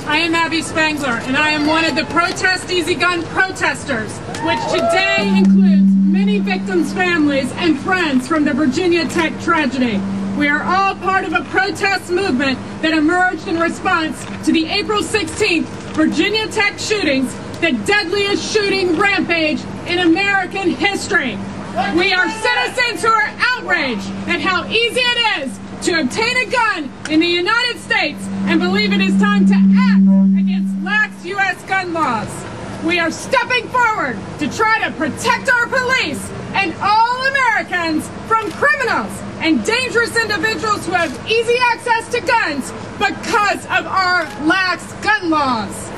I am Abby Spangler, and I am one of the ProtestEasyGuns protesters, which today includes many victims' families and friends from the Virginia Tech tragedy. We are all part of a protest movement that emerged in response to the April 16th Virginia Tech shootings, the deadliest shooting rampage in American history. We are citizens who are outraged at how easy it is to obtain a gun in the United States and believe it is time to act against lax U.S. gun laws. We are stepping forward to try to protect our police and all Americans from criminals and dangerous individuals who have easy access to guns because of our lax gun laws.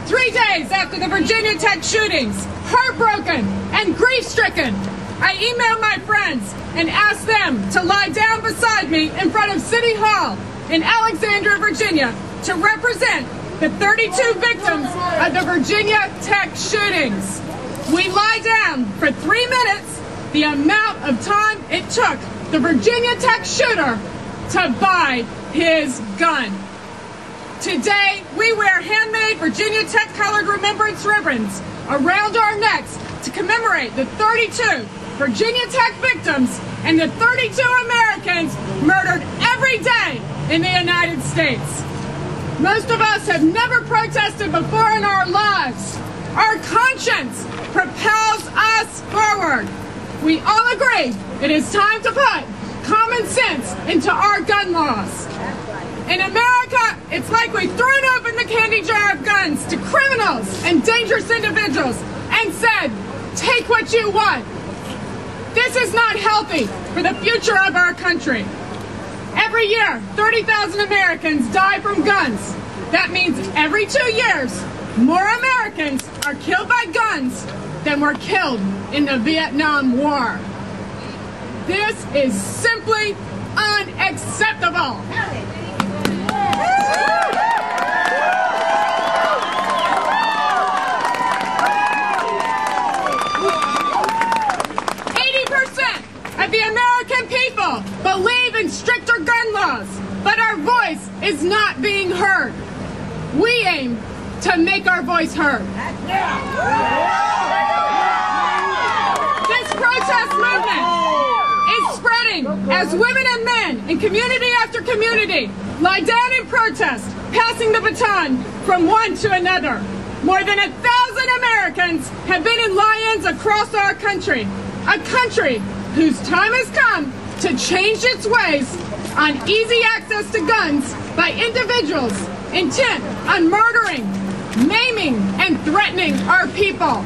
3 days after the Virginia Tech shootings, heartbroken and grief-stricken, I emailed my friends and asked them to lie down beside me in front of City Hall in Alexandria, Virginia, to represent the 32 victims of the Virginia Tech shootings. We lie down for 3 minutes, the amount of time it took the Virginia Tech shooter to buy his gun. Today, we wear handmade Virginia Tech colored remembrance ribbons around our necks to commemorate the 32 Virginia Tech victims and the 32 Americans murdered every day in the United States. Most of us have never protested before in our lives. Our conscience propels us forward. We all agree it is time to put common sense into our gun laws. In America, it's like we've thrown open the candy jar of guns to criminals and dangerous individuals and said, take what you want. This is not healthy for the future of our country. Every year, 30,000 Americans die from guns. That means every 2 years, more Americans are killed by guns than were killed in the Vietnam War. This is simply unacceptable. 80% of the American people believe in stricter gun laws, but our voice is not being heard. We aim to make our voice heard. This protest movement is spreading as women and men in community after community lie down in protest, passing the baton from one to another. More than 1,000 Americans have been in lie-ins across our country, a country whose time has come to change its ways on easy access to guns by individuals intent on murdering, maiming, and threatening our people.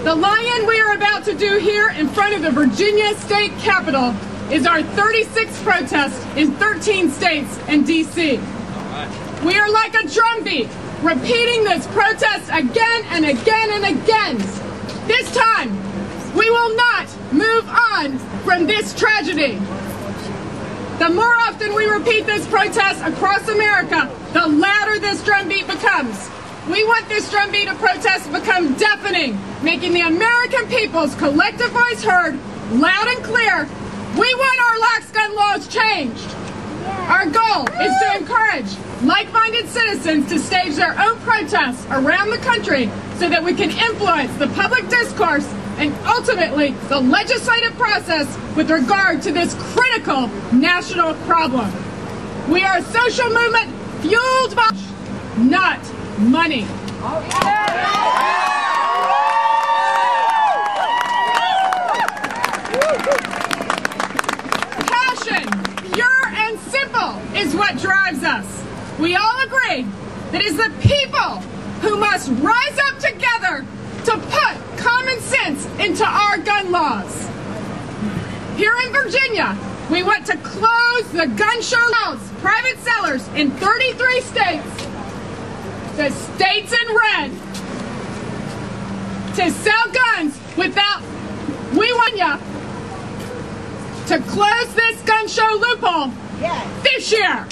The lie-in we are about to do here in front of the Virginia State Capitol is our 36th protest in 13 states and D.C. We are like a drumbeat, repeating this protest again and again and again. This time, we will not move on from this tragedy. The more often we repeat this protest across America, the louder this drumbeat becomes. We want this drumbeat of protest to become deafening, making the American people's collective voice heard loud and clear. We want our lax gun laws changed. Our goal is to encourage like-minded citizens to stage their own protests around the country so that we can influence the public discourse and ultimately the legislative process with regard to this critical national problem. We are a social movement fueled by not money. Passion, pure and simple, is what drives us. We all agree that it is the people who must rise up together to put common sense into our gun laws. Here in Virginia, we want to close the gun show laws, private sellers in 33 states, the states in red, to sell guns without, we want you to close this gun show loophole this year.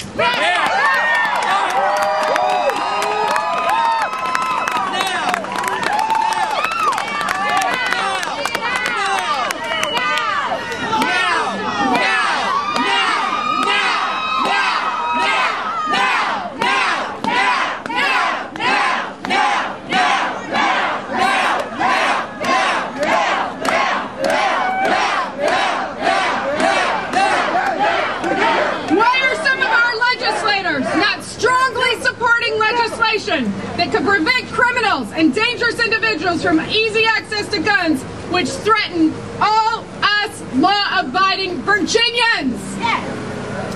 legislation that could prevent criminals and dangerous individuals from easy access to guns, which threaten all us law-abiding Virginians.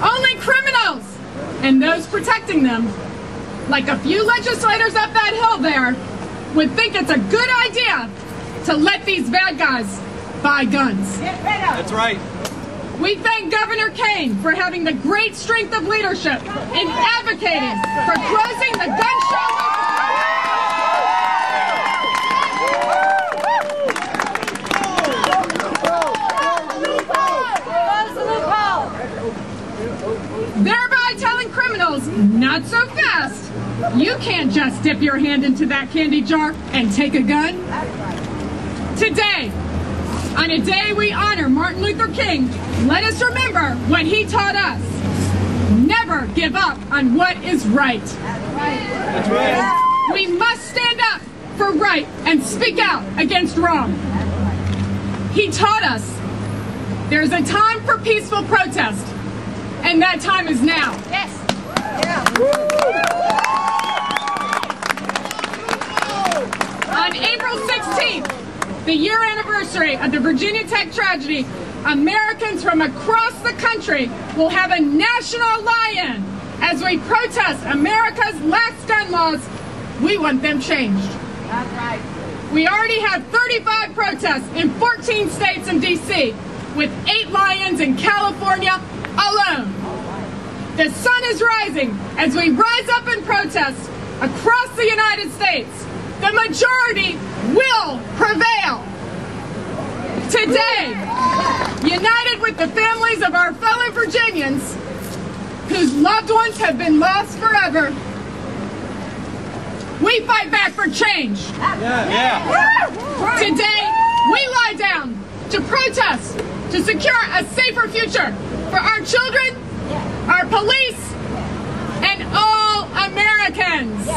Only criminals and those protecting them, like a few legislators up that hill there, would think it's a good idea to let these bad guys buy guns. That's right. We thank Governor Kane for having the great strength of leadership in advocating for closing the gun show loophole. Thereby telling criminals, not so fast. You can't just dip your hand into that candy jar and take a gun. Today, on a day we honor Martin Luther King, let us remember what he taught us. Never give up on what is right. That's right. We must stand up for right and speak out against wrong. He taught us there's a time for peaceful protest, and that time is now. Yes. On April 16th, the year anniversary of the Virginia Tech tragedy, Americans from across the country will have a national lie-in as we protest America's lax gun laws. We want them changed. That's right. We already have 35 protests in 14 states and D.C., with 8 lie-ins in California alone. The sun is rising as we rise up in protest across the United States. The majority will prevail. Today, united with the families of our fellow Virginians whose loved ones have been lost forever, we fight back for change. Today, we lie down to protest, to secure a safer future for our children, our police, and all Americans.